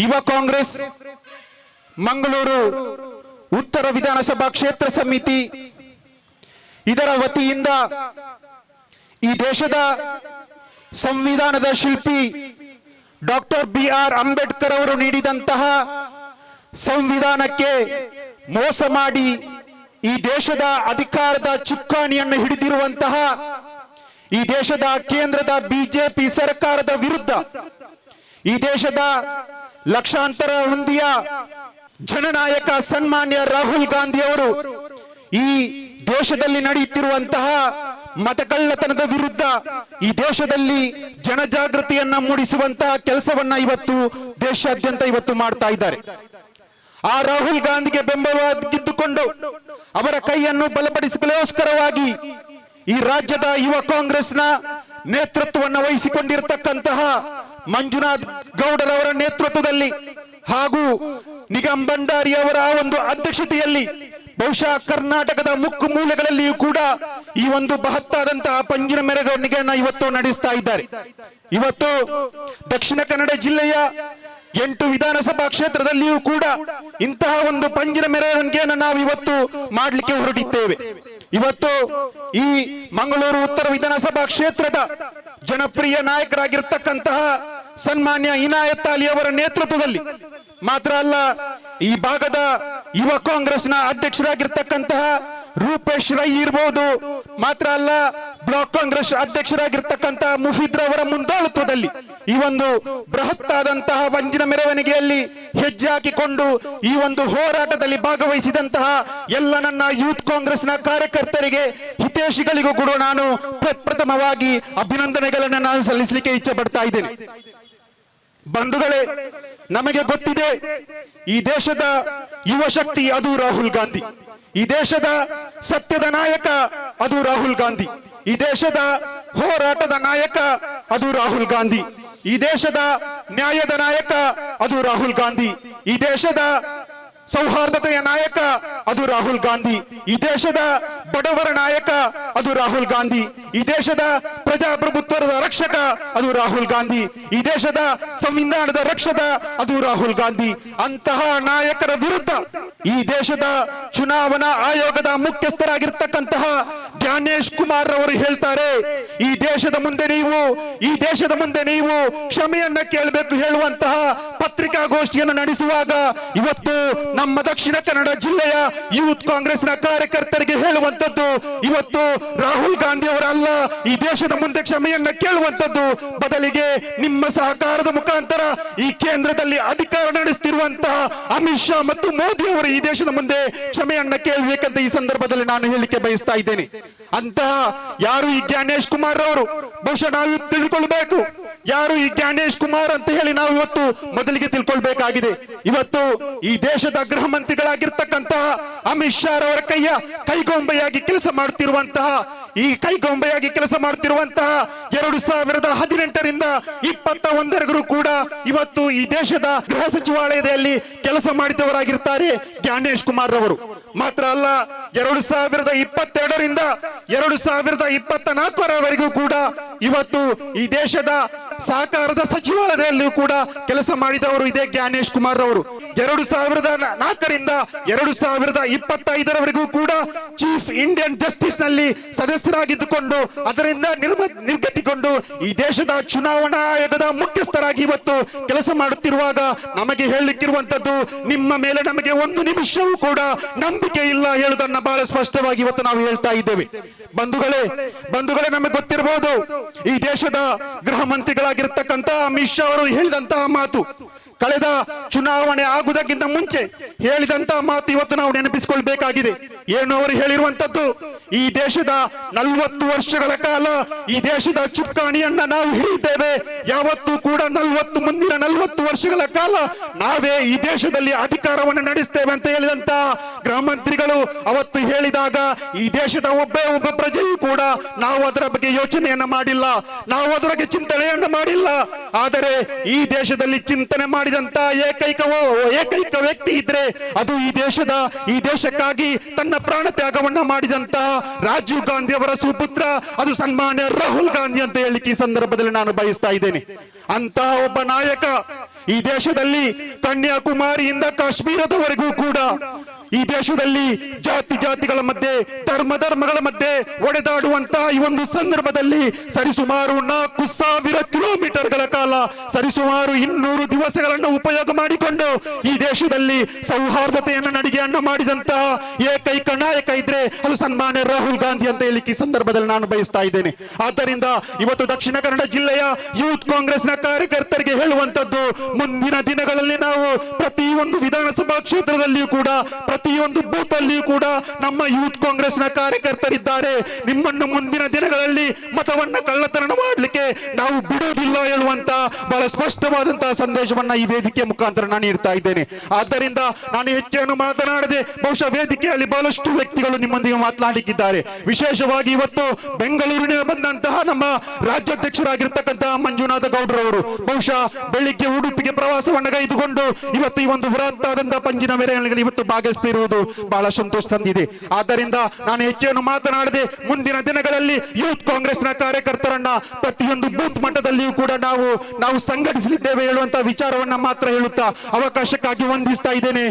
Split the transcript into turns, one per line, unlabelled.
ಯುವ ಕಾಂಗ್ರೆಸ್ ಮಂಗಳೂರು ಉತ್ತರ ವಿಧಾನಸಭಾ ಕ್ಷೇತ್ರ ಸಮಿತಿ ಇದರ ವತಿಯಿಂದ ಈ ದೇಶದ ಸಂವಿಧಾನದ ಶಿಲ್ಪಿ ಡಾಕ್ಟರ್ BR ಅಂಬೇಡ್ಕರ್ ಅವರು ನೀಡಿದಂತಹ ಸಂವಿಧಾನಕ್ಕೆ ಮೋಸ ಮಾಡಿ ಈ ದೇಶದ ಅಧಿಕಾರದ ಚುಕ್ಕಾಣಿಯನ್ನು ಹಿಡಿದಿರುವಂತಹ ಈ ದೇಶದ ಕೇಂದ್ರದ ಬಿಜೆಪಿ ಸರ್ಕಾರದ ವಿರುದ್ಧ ಈ ದೇಶದ ಲಕ್ಷಾಂತರ ಮಂದಿಯ ಜನನಾಯಕ ಸನ್ಮಾನ್ಯ ರಾಹುಲ್ ಗಾಂಧಿ ಅವರು ಈ ದೇಶದಲ್ಲಿ ನಡೆಯುತ್ತಿರುವಂತಹ ಮತಕಳ್ಳತನದ ವಿರುದ್ಧ ಈ ದೇಶದಲ್ಲಿ ಜನಜಾಗೃತಿಯನ್ನ ಮೂಡಿಸುವಂತಹ ಕೆಲಸವನ್ನ ಇವತ್ತು ದೇಶಾದ್ಯಂತ ಇವತ್ತು ಮಾಡ್ತಾ ಇದ್ದಾರೆ. ಆ ರಾಹುಲ್ ಗಾಂಧಿಗೆ ಬೆಂಬಲವಾಗಿದ್ದುಕೊಂಡು ಅವರ ಕೈಯನ್ನು ಬಲಪಡಿಸಲಿಕ್ಕೋಸ್ಕರವಾಗಿ ಈ ರಾಜ್ಯದ ಯುವ ಕಾಂಗ್ರೆಸ್ನ ನೇತೃತ್ವವನ್ನು ವಹಿಸಿಕೊಂಡಿರತಕ್ಕಂತಹ ಮಂಜುನಾಥ್ ಗೌಡರವರ ನೇತೃತ್ವದಲ್ಲಿ ಹಾಗೂ ನಿಗಮ್ ಭಂಡಾರಿ ಅವರ ಒಂದು ಅಧ್ಯಕ್ಷತೆಯಲ್ಲಿ ಬಹುಶಃ ಕರ್ನಾಟಕದ ಮುಕ್ಕು ಮೂಲೆಗಳಲ್ಲಿಯೂ ಕೂಡ ಈ ಒಂದು ಬೃಹತ್ತಾದಂತಹ ಪಂಜಿನ ಮೆರವಣಿಗೆಯನ್ನು ಇವತ್ತು ನಡೆಸ್ತಾ ಇದ್ದಾರೆ. ಇವತ್ತು ದಕ್ಷಿಣ ಕನ್ನಡ ಜಿಲ್ಲೆಯ 8 ವಿಧಾನಸಭಾ ಕ್ಷೇತ್ರದಲ್ಲಿಯೂ ಕೂಡ ಇಂತಹ ಒಂದು ಪಂಜಿನ ಮೆರವಣಿಗೆಯನ್ನು ನಾವು ಇವತ್ತು ಮಾಡಲಿಕ್ಕೆ ಹೊರಟಿದ್ದೇವೆ. ಇವತ್ತು ಈ ಮಂಗಳೂರು ಉತ್ತರ ವಿಧಾನಸಭಾ ಕ್ಷೇತ್ರದ ಜನಪ್ರಿಯ ನಾಯಕರಾಗಿರ್ತಕ್ಕಂತಹ ಸನ್ಮಾನ್ಯ ಇನಾಯತ್ ಅಲಿ ಅವರ ನೇತೃತ್ವದಲ್ಲಿ ಮಾತ್ರ ಅಲ್ಲ, ಈ ಭಾಗದ ಯುವ ಕಾಂಗ್ರೆಸ್ನ ಅಧ್ಯಕ್ಷರಾಗಿರ್ತಕ್ಕಂತಹ ರೂಪೇಶ್ ರೈ ಇರಬಹುದು, ಮಾತ್ರ ಅಲ್ಲ ಬ್ಲಾಕ್ ಕಾಂಗ್ರೆಸ್ ಅಧ್ಯಕ್ಷರಾಗಿರ್ತಕ್ಕಂತಹ ಮುಫೀದ್ ಅವರ ಮುಂದಾಳತ್ವದಲ್ಲಿ ಈ ಒಂದು ಬೃಹತ್ತಾದಂತಹ ವಂಜಿನ ಮೆರವಣಿಗೆಯಲ್ಲಿ ಹೆಜ್ಜೆ ಹಾಕಿಕೊಂಡು ಈ ಒಂದು ಹೋರಾಟದಲ್ಲಿ ಭಾಗವಹಿಸಿದಂತಹ ಎಲ್ಲ ನನ್ನ ಯೂತ್ ಕಾಂಗ್ರೆಸ್ನ ಕಾರ್ಯಕರ್ತರಿಗೆ ಹಿತೈಷಿಗಳಿಗೂ ಕೂಡ ನಾನು ಪ್ರಥಮವಾಗಿ ಅಭಿನಂದನೆಗಳನ್ನು ನಾನು ಸಲ್ಲಿಸಲಿಕ್ಕೆ ಇಚ್ಛೆ ಪಡ್ತಾ ಇದ್ದೇನೆ. ಬಂಧುಗಳೇ, ನಮಗೆ ಗೊತ್ತಿದೆ ಈ ದೇಶದ ಯುವ ಶಕ್ತಿ ಅದು ರಾಹುಲ್ ಗಾಂಧಿ, ಈ ದೇಶದ ಸತ್ಯದ ನಾಯಕ ಅದು ರಾಹುಲ್ ಗಾಂಧಿ, ಈ ದೇಶದ ಹೋರಾಟದ ನಾಯಕ ಅದು ರಾಹುಲ್ ಗಾಂಧಿ, ಈ ದೇಶದ ನ್ಯಾಯದ ನಾಯಕ ಅದು ರಾಹುಲ್ ಗಾಂಧಿ, ಈ ದೇಶದ ಸೌಹಾರ್ದತೆಯ ನಾಯಕ ಅದು ರಾಹುಲ್ ಗಾಂಧಿ, ಈ ದೇಶದ ಬಡವರ ನಾಯಕ ಅದು ರಾಹುಲ್ ಗಾಂಧಿ, ಈ ದೇಶದ ಪ್ರಜಾಪ್ರಭುತ್ವದ ರಕ್ಷಕ ಅದು ರಾಹುಲ್ ಗಾಂಧಿ, ಈ ದೇಶದ ಸಂವಿಧಾನದ ರಕ್ಷಕ ಅದು ರಾಹುಲ್ ಗಾಂಧಿ. ಅಂತಹ ನಾಯಕರ ವಿರುದ್ಧ ಈ ದೇಶದ ಚುನಾವಣಾ ಆಯೋಗದ ಮುಖ್ಯಸ್ಥರಾಗಿರ್ತಕ್ಕಂತಹ ಜ್ಞಾನೇಶ್ ಕುಮಾರ್ ಅವರು ಹೇಳ್ತಾರೆ, ಈ ದೇಶದ ಮುಂದೆ ನೀವು ಕ್ಷಮೆಯನ್ನ ಕೇಳಬೇಕು ಹೇಳುವಂತಹ ಪತ್ರಿಕಾಗೋಷ್ಠಿಯನ್ನು ನಡೆಸುವಾಗ ಇವತ್ತು ನಮ್ಮ ದಕ್ಷಿಣ ಕನ್ನಡ ಜಿಲ್ಲೆಯ ಯೂತ್ ಕಾಂಗ್ರೆಸ್ನ ಕಾರ್ಯಕರ್ತರಿಗೆ ಹೇಳುವಂತದ್ದು, ಇವತ್ತು ರಾಹುಲ್ ಗಾಂಧಿ ಅವರಲ್ಲ ಈ ದೇಶದ ಮುಂದೆ ಕ್ಷಮೆಯನ್ನ ಕೇಳುವಂತದ್ದು, ಬದಲಿಗೆ ನಿಮ್ಮ ಸಹಕಾರದ ಮುಖಾಂತರ ಈ ಕೇಂದ್ರದಲ್ಲಿ ಅಧಿಕಾರ ನಡೆಸುತ್ತಿರುವಂತಹ ಅಮಿತ್ ಶಾ ಮತ್ತು ಮೋದಿ ಅವರು ಈ ದೇಶದ ಮುಂದೆ ಕ್ಷಮೆಯನ್ನ ಕೇಳಬೇಕಂತ ಈ ಸಂದರ್ಭದಲ್ಲಿ ನಾನು ಹೇಳಿಕೆ ಬಯಸ್ತಾ ಇದ್ದೇನೆ. ಅಂತಹ ಯಾರು ಈ ಜ್ಞಾನೇಶ್ ಕುಮಾರ್ ಅವರು, ಬಹುಶಃ ನಾವು ತಿಳ್ಕೊಳ್ಬೇಕು ಯಾರು ಈ ಜ್ಞಾನೇಶ್ ಕುಮಾರ್ ಅಂತ ಹೇಳಿ ನಾವು ಇವತ್ತು ಮೊದಲಿಗೆ ತಿಳ್ಕೊಳ್ಬೇಕಾಗಿದೆ. ಇವತ್ತು ಈ ದೇಶದ ಗೃಹ ಮಂತ್ರಿಗಳಾಗಿರ್ತಕ್ಕಂತಹ ಅಮಿತ್ ಶಾ ಅವರ ಕೈಗೊಂಬೆಯಾಗಿ ಕೆಲಸ ಮಾಡುತ್ತಿರುವಂತಹ 2018ರಿಂದ 2021 ಕೂಡ ಇವತ್ತು ಈ ದೇಶದ ಗೃಹ ಸಚಿವಾಲಯದಲ್ಲಿ ಕೆಲಸ ಮಾಡಿದವರಾಗಿರ್ತಾರೆ ಜ್ಞಾನೇಶ್ ಕುಮಾರ್ ಅವರು. ಮಾತ್ರ ಅಲ್ಲ, 2022ರಿಂದ 2024 ಕೂಡ ಇವತ್ತು ಈ ದೇಶದ ಸಹಕಾರದ ಸಚಿವಾಲಯದಲ್ಲಿಯೂ ಕೂಡ ಕೆಲಸ ಮಾಡಿದವರು ಇದೇ ಜ್ಞಾನೇಶ್ ಕುಮಾರ್ ಅವರು. 2004ರಿಂದ 2025 ಕೂಡ ಚೀಫ್ ಇಂಡಿಯನ್ ಜಸ್ಟಿಸ್ ನಲ್ಲಿ ಸದಸ್ಯರಾಗಿದ್ದುಕೊಂಡು ಅದರಿಂದ ನಿರ್ಗತಿಕೊಂಡು ಈ ದೇಶದ ಚುನಾವಣಾ ಆಯೋಗದ ಮುಖ್ಯಸ್ಥರಾಗಿ ಇವತ್ತು ಕೆಲಸ ಮಾಡುತ್ತಿರುವಾಗ ನಮಗೆ ಹೇಳಲಿಕ್ಕಿರುವಂತದ್ದು, ನಿಮ್ಮ ಮೇಲೆ ನಮಗೆ ಒಂದು ನಿಮಿಷವೂ ಕೂಡ ನಂಬಿಕೆ ಇಲ್ಲ ಹೇಳುವುದನ್ನ ಬಹಳ ಸ್ಪಷ್ಟವಾಗಿ ಇವತ್ತು ನಾವು ಹೇಳ್ತಾ ಇದ್ದೇವೆ. ಬಂಧುಗಳೇ, ನಮಗೆ ಗೊತ್ತಿರಬಹುದು ಈ ದೇಶದ ಗೃಹ ಮಂತ್ರಿಗಳಾಗಿರ್ತಕ್ಕಂಥ ಅಮಿತ್ ಶಾ ಅವರು ಹೇಳಿದಂತಹ ಮಾತು, ಕಳೆದ ಚುನಾವಣೆ ಆಗುವುದಕ್ಕಿಂತ ಮುಂಚೆ ಹೇಳಿದಂತಹ ಮಾತು ಇವತ್ತು ನಾವು ನೆನಪಿಸಿಕೊಳ್ಬೇಕಾಗಿದೆ. ಏನು ಅವರು ಹೇಳಿರುವಂತದ್ದು, ಈ ದೇಶದ 40 ವರ್ಷಗಳ ಕಾಲ ಈ ದೇಶದ ಚುಕ್ಕಾಣಿಯನ್ನ ನಾವು ಹಿಡಿದ್ದೇವೆ, ಯಾವತ್ತೂ ಕೂಡ ಮುಂದಿನ 40 ವರ್ಷಗಳ ಕಾಲ ನಾವೇ ಈ ದೇಶದಲ್ಲಿ ಅಧಿಕಾರವನ್ನು ನಡೆಸ್ತೇವೆ ಅಂತ ಹೇಳಿದಂತ ಗೃಹ ಮಂತ್ರಿಗಳು ಅವತ್ತು ಹೇಳಿದಾಗ ಈ ದೇಶದ ಒಬ್ಬ ಪ್ರಜೆಯೂ ಕೂಡ ನಾವು ಅದರ ಬಗ್ಗೆ ಯೋಚನೆಯನ್ನ ಮಾಡಿಲ್ಲ, ನಾವು ಅದರ ಬಗ್ಗೆ ಚಿಂತನೆಯನ್ನ ಮಾಡಿಲ್ಲ. ಆದರೆ ಈ ದೇಶದಲ್ಲಿ ಚಿಂತನೆ ಮಾಡಿದಂತ ಏಕೈಕ ವ್ಯಕ್ತಿ ಇದ್ರೆ ಅದು ಈ ದೇಶಕ್ಕಾಗಿ ತನ್ನ ಪ್ರಾಣ ತ್ಯಾಗವನ್ನ ಮಾಡಿದಂತಹ ರಾಜೀವ್ ಗಾಂಧಿ ಅವರ ಸುಪುತ್ರ ಅದು ಸನ್ಮಾನ್ಯ ರಾಹುಲ್ ಗಾಂಧಿ ಅಂತ ಹೇಳಿಕ್ಕೆ ಈ ಸಂದರ್ಭದಲ್ಲಿ ನಾನು ಬಯಸ್ತಾ ಇದ್ದೇನೆ. ಅಂತಹ ಒಬ್ಬ ನಾಯಕ ಈ ದೇಶದಲ್ಲಿ ಕನ್ಯಾಕುಮಾರಿಯಿಂದ ಕಾಶ್ಮೀರದವರೆಗೂ ಕೂಡ ಈ ದೇಶದಲ್ಲಿ ಜಾತಿಗಳ ಮಧ್ಯೆ ಧರ್ಮಗಳ ಮಧ್ಯೆ ಒಡೆದಾಡುವಂತಹ ಈ ಒಂದು ಸಂದರ್ಭದಲ್ಲಿ ಸರಿಸುಮಾರು 4,000 ಕಿಲೋಮೀಟರ್ಗಳ ಕಾಲ ಸರಿಸುಮಾರು 200 ದಿವಸಗಳನ್ನು ಉಪಯೋಗ ಮಾಡಿಕೊಂಡು ಈ ದೇಶದಲ್ಲಿ ಸೌಹಾರ್ದತೆಯನ್ನು ನಡಿಗೆಯನ್ನ ಮಾಡಿದಂತಹ ಏಕೈಕ ನಾಯಕ ಇದ್ರೆ ಅದು ಸನ್ಮಾನ್ಯ ರಾಹುಲ್ ಗಾಂಧಿ ಅಂತ ಹೇಳಿಕ್ಕೆ ಈ ಸಂದರ್ಭದಲ್ಲಿ ನಾನು ಬಯಸ್ತಾ ಇದ್ದೇನೆ. ಆದ್ದರಿಂದ ಇವತ್ತು ದಕ್ಷಿಣ ಕನ್ನಡ ಜಿಲ್ಲೆಯ ಯೂತ್ ಕಾಂಗ್ರೆಸ್ನ ಕಾರ್ಯಕರ್ತರಿಗೆ ಹೇಳುವಂತದ್ದು, ಮುಂದಿನ ದಿನಗಳಲ್ಲಿ ನಾವು ಪ್ರತಿಯೊಂದು ವಿಧಾನಸಭಾ ಕ್ಷೇತ್ರದಲ್ಲಿಯೂ ಕೂಡ ಪ್ರತಿಯೊಂದು ಬೂತ್ ಅಲ್ಲಿಯೂ ಕೂಡ ನಮ್ಮ ಯೂತ್ ಕಾಂಗ್ರೆಸ್ನ ಕಾರ್ಯಕರ್ತರಿದ್ದಾರೆ. ನಿಮ್ಮನ್ನು ಮುಂದಿನ ದಿನಗಳಲ್ಲಿ ಮತವನ್ನ ಕಳ್ಳತನ ಮಾಡಲಿಕ್ಕೆ ನಾವು ಬಿಡುವುದಿಲ್ಲ ಹೇಳುವಂತ ಬಹಳ ಸ್ಪಷ್ಟವಾದಂತಹ ಸಂದೇಶವನ್ನ ಈ ವೇದಿಕೆ ಮುಖಾಂತರ ನಾನು ನೀಡ್ತಾ ಇದ್ದೇನೆ. ಆದ್ದರಿಂದ ನಾನು ಹೆಚ್ಚೇನು ಮಾತನಾಡದೆ ಬಹುಶಃ ವೇದಿಕೆಯಲ್ಲಿ ಬಹಳಷ್ಟು ವ್ಯಕ್ತಿಗಳು ನಿಮ್ಮೊಂದಿಗೆ ಮಾತನಾಡಲಿಕ್ಕಿದ್ದಾರೆ. ವಿಶೇಷವಾಗಿ ಇವತ್ತು ಬೆಂಗಳೂರಿನ ಬಂದಂತಹ ನಮ್ಮ ರಾಜ್ಯಾಧ್ಯಕ್ಷರಾಗಿರ್ತಕ್ಕಂತಹ ಮಂಜುನಾಥ ಗೌಡ್ರವರು ಬಹುಶಃ ಬೆಳಿಗ್ಗೆ ಉಡುಪಿಗೆ ಪ್ರವಾಸವನ್ನು ಕೈದುಕೊಂಡು ಇವತ್ತು ಈ ಒಂದು ಬೃಹತ್ತಾದಂತಹ ಪಂಜಿನ ಮೆರವಣಿಗೆಯಲ್ಲಿ ಇವತ್ತು ಭಾಗವಹಿಸುತ್ತಿರುವುದು ಬಹಳ ಸಂತೋಷ ತಂದಿದೆ. ಆದ್ದರಿಂದ ನಾನು ಹೆಚ್ಚೇನು ಮಾತನಾಡದೆ ಮುಂದಿನ ದಿನಗಳಲ್ಲಿ ಯೂತ್ ಕಾಂಗ್ರೆಸ್ನ ಕಾರ್ಯಕರ್ತರನ್ನ ಪ್ರತಿಯೊಂದು ಬೂತ್ ಮಟ್ಟದಲ್ಲಿಯೂ ಕೂಡ ನಾವು ಸಂಘಟಿಸಲಿದ್ದೇವೆ ಹೇಳುವಂತಹ ವಿಚಾರವನ್ನ ಮಾತ್ರ ಹೇಳುತ್ತಾ ಅವಕಾಶಕ್ಕಾಗಿ ವಂದಿಸ್ತಾ ಇದ್ದೇನೆ.